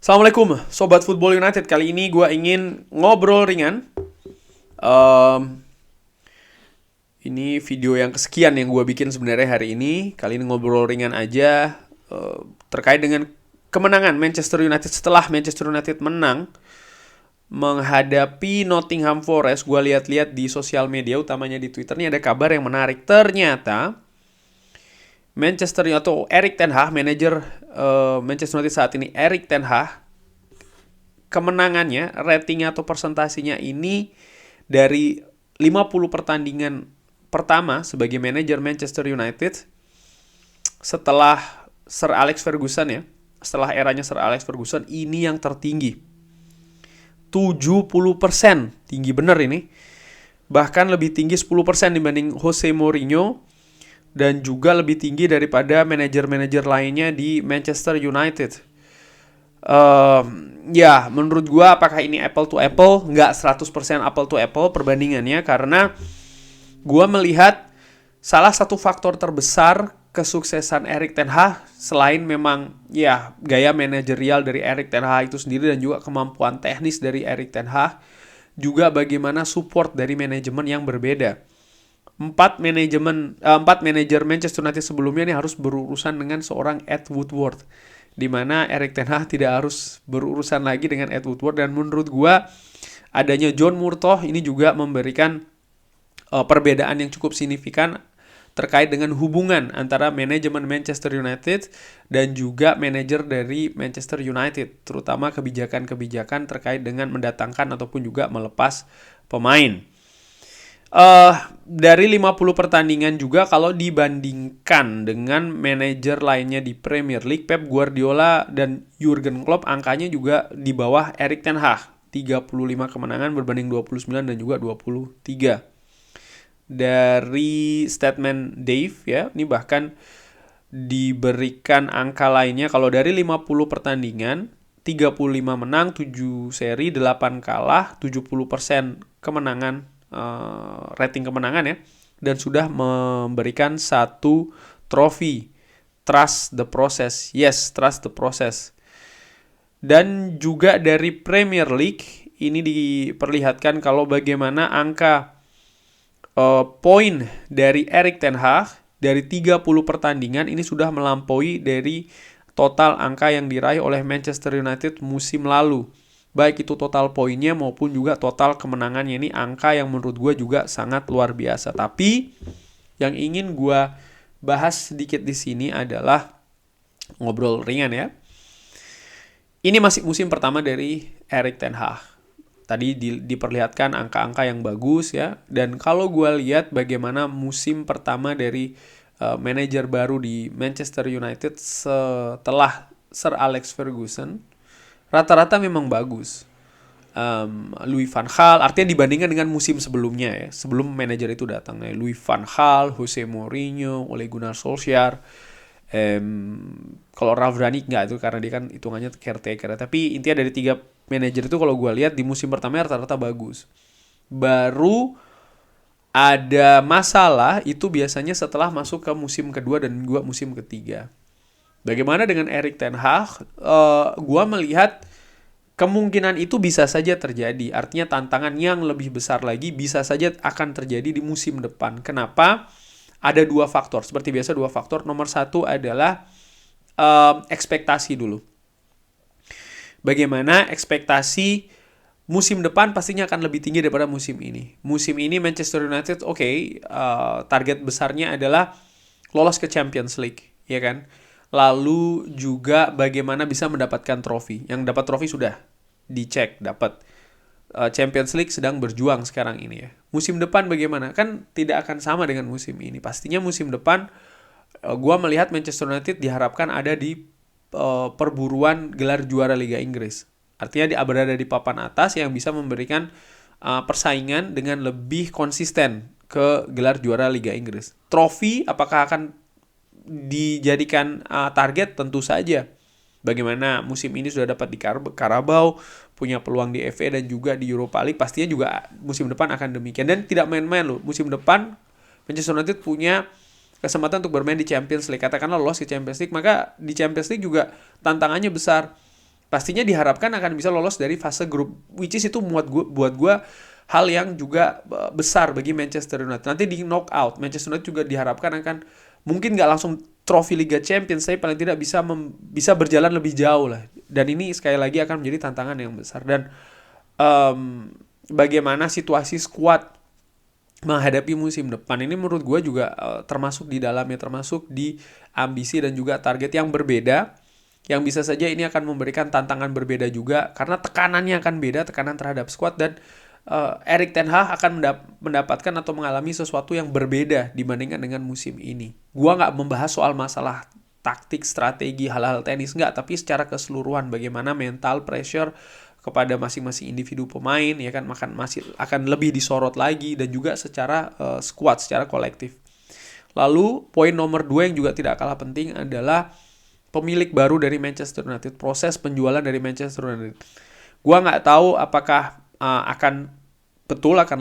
Assalamualaikum Sobat Football United. Kali ini gue ingin ngobrol ringan. Ini video yang kesekian yang gue bikin sebenarnya hari ini. Kali ini ngobrol ringan aja terkait dengan kemenangan Manchester United. Setelah Manchester United menang menghadapi Nottingham Forest, gue lihat-lihat di sosial media, utamanya di Twitter, ini ada kabar yang menarik. Ternyata Manchester United atau Erik ten Hag, manajer Manchester United saat ini, Erik ten Hag, kemenangannya, ratingnya atau persentasinya ini dari 50 pertandingan pertama sebagai manajer Manchester United setelah Sir Alex Ferguson ya. Setelah eranya Sir Alex Ferguson, ini yang tertinggi. 70%. Tinggi bener ini. Bahkan lebih tinggi 10% dibanding Jose Mourinho. Dan juga lebih tinggi daripada manajer-manajer lainnya di Manchester United. Ya, menurut gua apakah ini apple to apple? Nggak 100% apple to apple perbandingannya, karena gua melihat salah satu faktor terbesar kesuksesan Erik ten Hag, selain memang ya gaya manajerial dari Erik ten Hag itu sendiri dan juga kemampuan teknis dari Erik ten Hag, juga bagaimana support dari manajemen yang berbeda. 4 manajer Manchester United sebelumnya ini harus berurusan dengan seorang Ed Woodward, di mana Erik ten Hag tidak harus berurusan lagi dengan Ed Woodward. Dan menurut gua adanya John Murtough ini juga memberikan perbedaan yang cukup signifikan terkait dengan hubungan antara manajemen Manchester United dan juga manajer dari Manchester United, terutama kebijakan-kebijakan terkait dengan mendatangkan ataupun juga melepas pemain. Dari 50 pertandingan juga, kalau dibandingkan dengan manajer lainnya di Premier League, Pep Guardiola dan Jurgen Klopp, angkanya juga di bawah Erik ten Hag. 35 kemenangan berbanding 29 dan juga 23. Dari statement Dave ya, ini bahkan diberikan angka lainnya. Kalau dari 50 pertandingan, 35 menang, 7 seri, 8 kalah, 70% kemenangan, rating kemenangan ya, dan sudah memberikan 1 trofi. Trust the process. Yes, trust the process. Dan juga dari Premier League ini diperlihatkan kalau bagaimana angka poin dari Erik ten Hag dari 30 pertandingan ini sudah melampaui dari total angka yang diraih oleh Manchester United musim lalu. Baik itu total poinnya maupun juga total kemenangannya. Ini angka yang menurut gue juga sangat luar biasa. Tapi yang ingin gue bahas sedikit di sini adalah ngobrol ringan ya. Ini masih musim pertama dari Erik ten Hag. Tadi diperlihatkan angka-angka yang bagus ya. Dan kalau gue lihat bagaimana musim pertama dari manajer baru di Manchester United setelah Sir Alex Ferguson, rata-rata memang bagus. Louis van Gaal, artinya dibandingkan dengan musim sebelumnya ya, sebelum manajer itu datang. Louis van Gaal, Jose Mourinho, Ole Gunnar Solskjaer. Kalau Ralf Rangnick nggak, itu karena dia kan hitungannya caretaker. Tapi intinya dari 3 manajer itu kalau gue lihat di musim pertama rata-rata bagus. Baru ada masalah itu biasanya setelah masuk ke musim kedua dan juga musim ketiga. Bagaimana dengan Erik ten Hag? Gua melihat kemungkinan itu bisa saja terjadi. Artinya tantangan yang lebih besar lagi bisa saja akan terjadi di musim depan. Kenapa? Ada 2 faktor. Seperti biasa 2 faktor. Nomor 1 adalah ekspektasi dulu. Bagaimana ekspektasi musim depan pastinya akan lebih tinggi daripada musim ini. Musim ini Manchester United target besarnya adalah lolos ke Champions League, ya kan? Lalu juga bagaimana bisa mendapatkan trofi. Yang dapat trofi sudah dicek, dapat. Champions League sedang berjuang sekarang ini ya. Musim depan bagaimana? Kan tidak akan sama dengan musim ini. Pastinya musim depan gua melihat Manchester United diharapkan ada di perburuan gelar juara Liga Inggris. Artinya berada di papan atas yang bisa memberikan persaingan dengan lebih konsisten ke gelar juara Liga Inggris. Trofi apakah akan dijadikan target? Tentu saja. Bagaimana musim ini sudah dapat di Carabao, punya peluang di FA dan juga di Europa League, pastinya juga musim depan akan demikian. Dan tidak main-main loh, musim depan Manchester United punya kesempatan untuk bermain di Champions League. Katakanlah lolos ke Champions League, maka di Champions League juga tantangannya besar. pastinya diharapkan akan bisa lolos dari fase grup, which is itu buat gue hal yang juga besar bagi Manchester United. Nanti di knockout, Manchester United juga diharapkan akan mungkin nggak langsung trofi Liga Champions, tapi paling tidak bisa berjalan lebih jauh lah. Dan ini sekali lagi akan menjadi tantangan yang besar. Dan bagaimana situasi skuad menghadapi musim depan ini menurut gue juga termasuk di dalamnya, termasuk di ambisi dan juga target yang berbeda, yang bisa saja ini akan memberikan tantangan berbeda juga karena tekanannya akan beda, tekanan terhadap skuad, dan Erik ten Hag akan mendapatkan atau mengalami sesuatu yang berbeda dibandingkan dengan musim ini. Gua nggak membahas soal masalah taktik, strategi, hal-hal teknis, nggak, tapi secara keseluruhan bagaimana mental pressure kepada masing-masing individu pemain ya kan masih akan lebih disorot lagi, dan juga secara squad, secara kolektif. Lalu poin nomor 2 yang juga tidak kalah penting adalah pemilik baru dari Manchester United, proses penjualan dari Manchester United. Gua nggak tahu apakah akan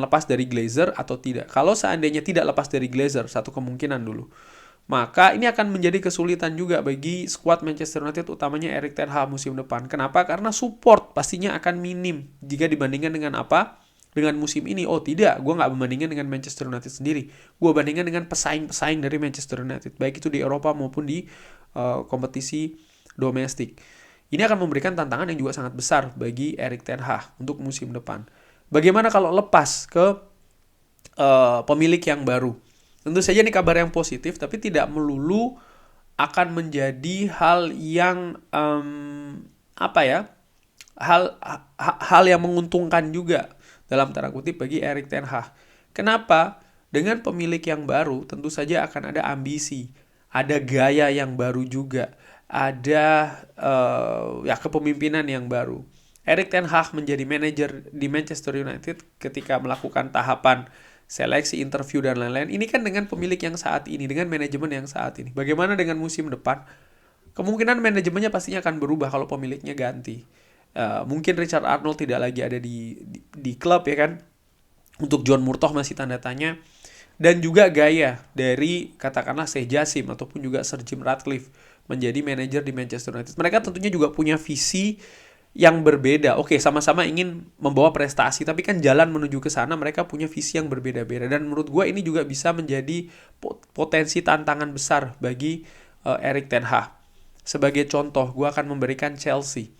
lepas dari Glazer atau tidak. Kalau seandainya tidak lepas dari Glazer, satu kemungkinan dulu, maka ini akan menjadi kesulitan juga bagi skuad Manchester United, utamanya Erik ten Hag musim depan. Kenapa? Karena support pastinya akan minim jika dibandingkan dengan apa? Dengan musim ini. Oh tidak, gue nggak membandingkan dengan Manchester United sendiri. Gue bandingkan dengan pesaing-pesaing dari Manchester United, baik itu di Eropa maupun di kompetisi domestik. Ini akan memberikan tantangan yang juga sangat besar bagi Erik ten Hag untuk musim depan. Bagaimana kalau lepas ke pemilik yang baru? Tentu saja ini kabar yang positif, tapi tidak melulu akan menjadi hal yang hal yang menguntungkan juga dalam tanda kutip bagi Erik ten Hag. Kenapa? Dengan pemilik yang baru tentu saja akan ada ambisi, ada gaya yang baru juga, ada kepemimpinan yang baru. Erik ten Hag menjadi manajer di Manchester United ketika melakukan tahapan seleksi, interview, dan lain-lain. Ini kan dengan pemilik yang saat ini, dengan manajemen yang saat ini. Bagaimana dengan musim depan? Kemungkinan manajemennya pastinya akan berubah kalau pemiliknya ganti. Mungkin Richard Arnold tidak lagi ada di klub ya kan. Untuk John Murtough masih tanda tanya. Dan juga gaya dari katakanlah Sheikh Jassim ataupun juga Sir Jim Ratcliffe menjadi manajer di Manchester United. Mereka tentunya juga punya visi yang berbeda. Oke, sama-sama ingin membawa prestasi, tapi kan jalan menuju ke sana mereka punya visi yang berbeda-beda. Dan menurut gue ini juga bisa menjadi potensi tantangan besar bagi Erik ten Hag. Sebagai contoh, gue akan memberikan Chelsea.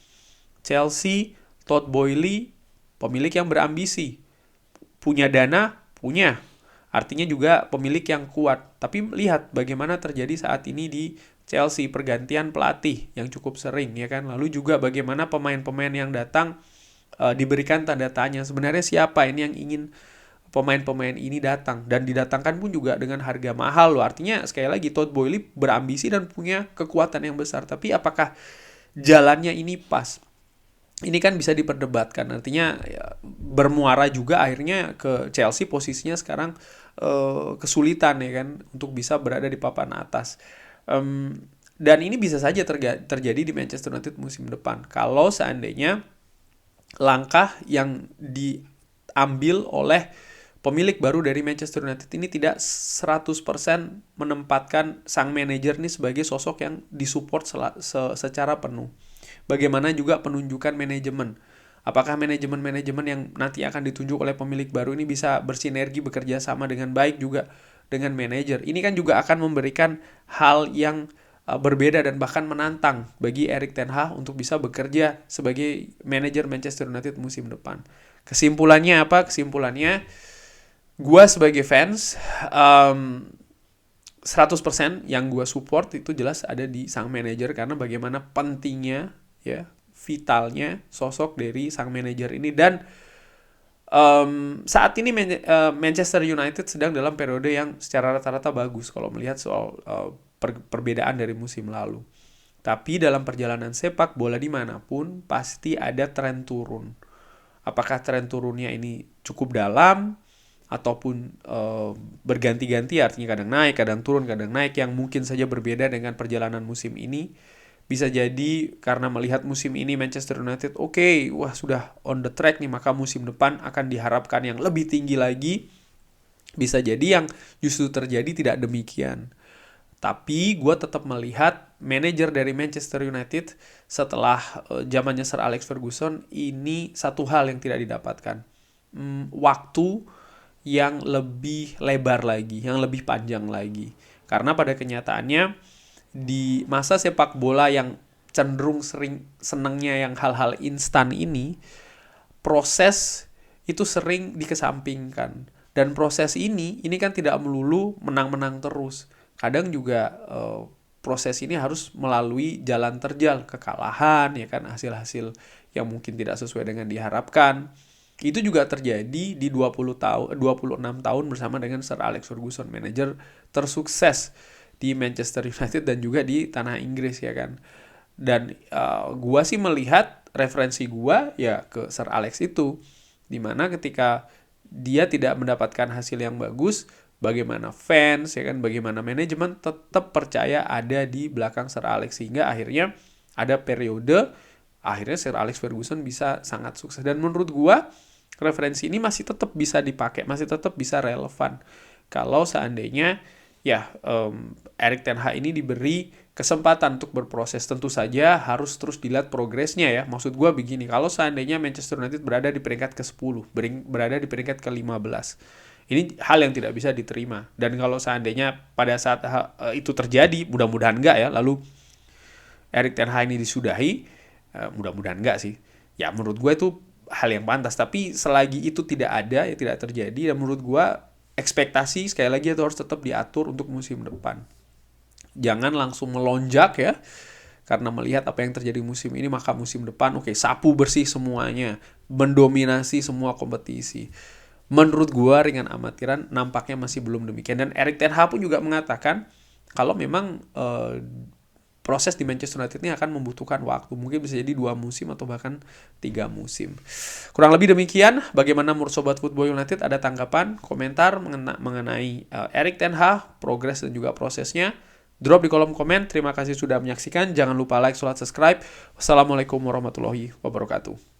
Todd Boehly, pemilik yang berambisi. Punya dana? Punya. Artinya juga pemilik yang kuat. Tapi lihat bagaimana terjadi saat ini di Chelsea, pergantian pelatih yang cukup sering ya kan. Lalu juga bagaimana pemain-pemain yang datang diberikan tanda tanya. Sebenarnya siapa ini yang ingin pemain-pemain ini datang, dan didatangkan pun juga dengan harga mahal loh. Artinya sekali lagi Todd Boehly berambisi dan punya kekuatan yang besar. Tapi apakah jalannya ini pas? Ini kan bisa diperdebatkan. Artinya bermuara juga akhirnya ke Chelsea, posisinya sekarang kesulitan ya kan untuk bisa berada di papan atas. Dan ini bisa saja terjadi di Manchester United musim depan kalau seandainya langkah yang diambil oleh pemilik baru dari Manchester United ini tidak 100% menempatkan sang manajer ini sebagai sosok yang disupport secara penuh. Bagaimana juga penunjukan manajemen? Apakah manajemen yang nanti akan ditunjuk oleh pemilik baru ini bisa bersinergi, bekerja sama dengan baik juga dengan manajer? Ini kan juga akan memberikan hal yang berbeda dan bahkan menantang bagi Erik ten Hag untuk bisa bekerja sebagai manajer Manchester United musim depan. Kesimpulannya apa? Kesimpulannya, gue sebagai fans 100% yang gue support itu jelas ada di sang manajer, karena bagaimana pentingnya ya, vitalnya sosok dari sang manajer ini. Dan saat ini Manchester United sedang dalam periode yang secara rata-rata bagus kalau melihat soal perbedaan dari musim lalu. Tapi dalam perjalanan sepak bola dimanapun pasti ada tren turun. Apakah tren turunnya ini cukup dalam ataupun berganti-ganti, artinya kadang naik, kadang turun, kadang naik, yang mungkin saja berbeda dengan perjalanan musim ini. Bisa jadi karena melihat musim ini Manchester United wah sudah on the track nih, maka musim depan akan diharapkan yang lebih tinggi lagi. Bisa jadi yang justru terjadi tidak demikian. Tapi gue tetap melihat manajer dari Manchester United setelah zamannya Sir Alex Ferguson, ini satu hal yang tidak didapatkan. Waktu yang lebih lebar lagi, yang lebih panjang lagi. Karena pada kenyataannya di masa sepak bola yang cenderung sering senangnya yang hal-hal instan ini, proses itu sering dikesampingkan. Dan proses ini kan tidak melulu menang-menang terus. Kadang juga proses ini harus melalui jalan terjal, kekalahan, ya kan, hasil-hasil yang mungkin tidak sesuai dengan diharapkan. Itu juga terjadi di 26 tahun bersama dengan Sir Alex Ferguson, manajer tersukses di Manchester United dan juga di tanah Inggris, ya kan. Dan gua sih melihat referensi gua ya ke Sir Alex itu, dimana ketika dia tidak mendapatkan hasil yang bagus, bagaimana fans, ya kan, bagaimana manajemen tetap percaya ada di belakang Sir Alex, sehingga akhirnya ada periode akhirnya Sir Alex Ferguson bisa sangat sukses. Dan menurut gua referensi ini masih tetap bisa dipakai, masih tetap bisa relevan kalau seandainya ya Erik ten Hag ini diberi kesempatan untuk berproses. Tentu saja harus terus dilihat progresnya ya. Maksud gue begini, kalau seandainya Manchester United berada di peringkat ke-10, berada di peringkat ke-15, ini hal yang tidak bisa diterima. Dan kalau seandainya pada saat itu terjadi, mudah-mudahan enggak ya, lalu Erik ten Hag ini disudahi, mudah-mudahan enggak sih. Ya menurut gue itu hal yang pantas. Tapi selagi itu tidak ada, ya tidak terjadi, dan menurut gue ekspektasi sekali lagi itu harus tetap diatur untuk musim depan. Jangan langsung melonjak ya, karena melihat apa yang terjadi musim ini, maka musim depan oke, sapu bersih semuanya, mendominasi semua kompetisi. Menurut gua ringan amatiran nampaknya masih belum demikian. Dan Erik ten Hag pun juga mengatakan kalau memang proses di Manchester United ini akan membutuhkan waktu. Mungkin bisa jadi 2 musim atau bahkan 3 musim. Kurang lebih demikian. Bagaimana menurut Sobat Football United? Ada tanggapan, komentar mengenai Erik ten Hag, progres dan juga prosesnya? Drop di kolom komen. Terima kasih sudah menyaksikan. Jangan lupa like, subscribe. Wassalamualaikum warahmatullahi wabarakatuh.